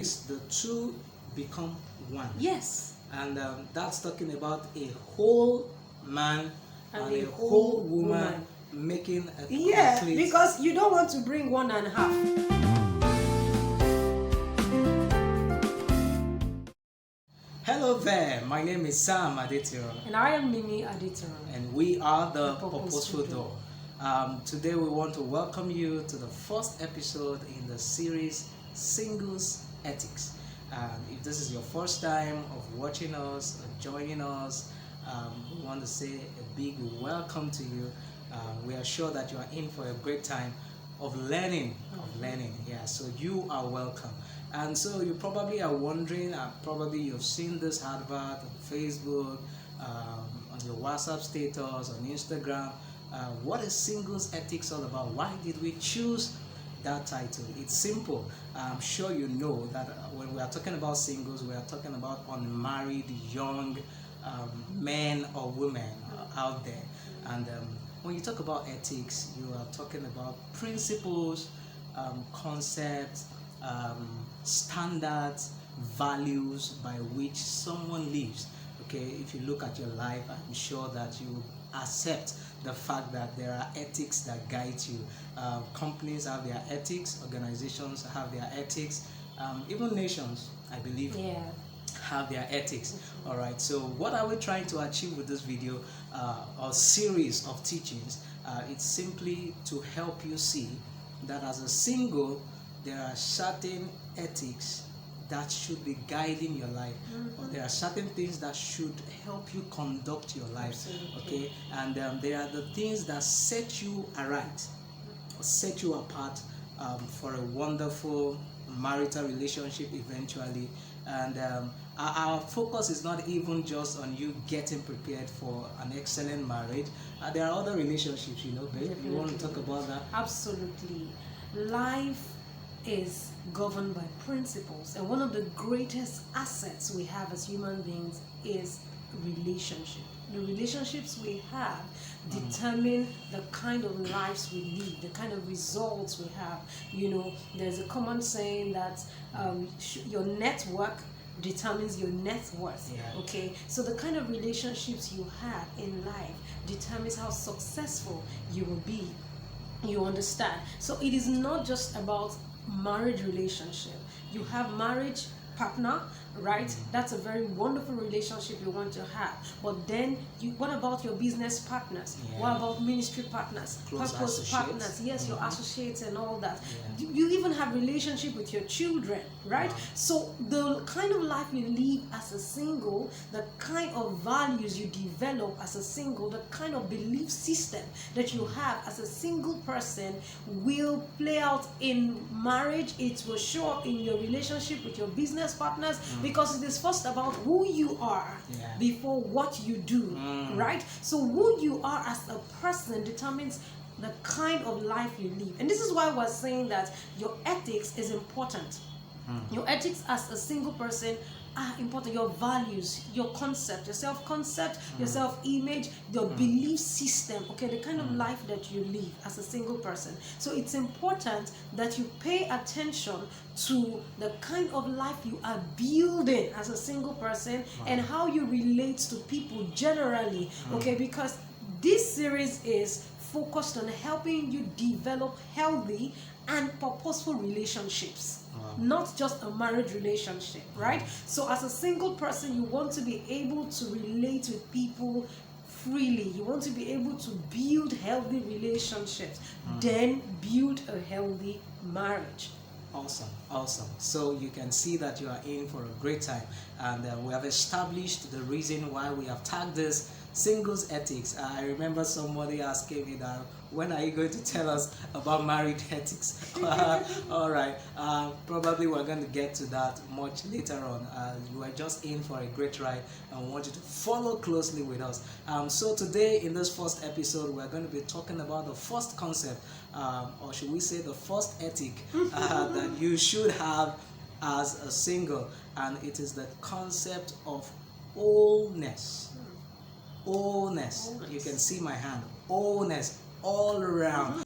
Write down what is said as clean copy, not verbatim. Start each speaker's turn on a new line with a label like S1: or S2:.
S1: The two become one.
S2: Yes.
S1: And that's talking about a whole man and a whole woman making a complete...
S2: because you don't want to bring one and a half.
S1: Hello there, my name is Sam Adetiro.
S2: And I am Mimi Adetiro.
S1: And we are the
S2: Purposeful
S1: Purposeful Door. Today we want to welcome you to the first episode in the series Singles Ethics. And if this is your first time of watching us or joining us, we want to say a big welcome to you. We are sure that you are in for a great time of learning. Yeah, so you are welcome. And so you probably are wondering, probably you've seen this advert on Facebook, on your WhatsApp status, on Instagram. What is Singles Ethics all about? Why did we choose that title? It's simple. I'm sure you know that when we are talking about singles, we are talking about unmarried young men or women out there. And when you talk about ethics, you are talking about principles, concepts, standards, values by which someone lives. Okay, if you look at your life, I'm sure that you accept the fact that there are ethics that guide you. Companies have their ethics, organizations have their ethics, even nations, I believe, have their ethics. All right, so what are we trying to achieve with this video or series of teachings? It's simply to help you see that as a single, there are certain ethics that should be guiding your life. Or there are certain things that should help you conduct your life. Okay, and there are the things that set you aright, set you apart for a wonderful marital relationship eventually. And our focus is not even just on you getting prepared for an excellent marriage. There are other relationships, you know, babe. You want to talk about that?
S2: Absolutely. Life is governed by principles, and one of the greatest assets we have as human beings is relationship. The relationships we have determine the kind of lives we live, the kind of results we have. You know, there's a common saying that your network determines your net worth. Okay, so the kind of relationships you have in life determines how successful you will be. You understand? So it is not just about marriage relationship. You have marriage partner, right? That's a very wonderful relationship you want to have. But then what about your business partners? What about ministry partners, purpose partners? Yes, your associates and all that. You even have relationship with your children, right? So the kind of life you live as a single, the kind of values you develop as a single, the kind of belief system that you have as a single person will play out in marriage. It will show up in your relationship with your business partners, because it is first about who you are before what you do, right? So who you are as a person determines the kind of life you live. And this is why we're saying that your ethics is important. Your ethics as a single person are important. Your values, your concept, your self-concept, your self-image, your belief system, okay, the kind of life that you live as a single person. So it's important that you pay attention to the kind of life you are building as a single person and how you relate to people generally, okay, because this series is focused on helping you develop healthy and purposeful relationships. Not just a marriage relationship, right? So as a single person, you want to be able to relate with people freely. You want to be able to build healthy relationships, then build a healthy marriage.
S1: Awesome. So you can see that you are in for a great time, and we have established the reason why we have tagged this Singles Ethics. I remember somebody asking me that, when are you going to tell us about married ethics? All right, probably we're going to get to that much later on. You are just in for a great ride, and we want you to follow closely with us. So today in this first episode, we're going to be talking about the first concept, or should we say the first ethic that you should have as a single, and it is the concept of wholeness. Wholeness. You can see my hand. Wholeness all around.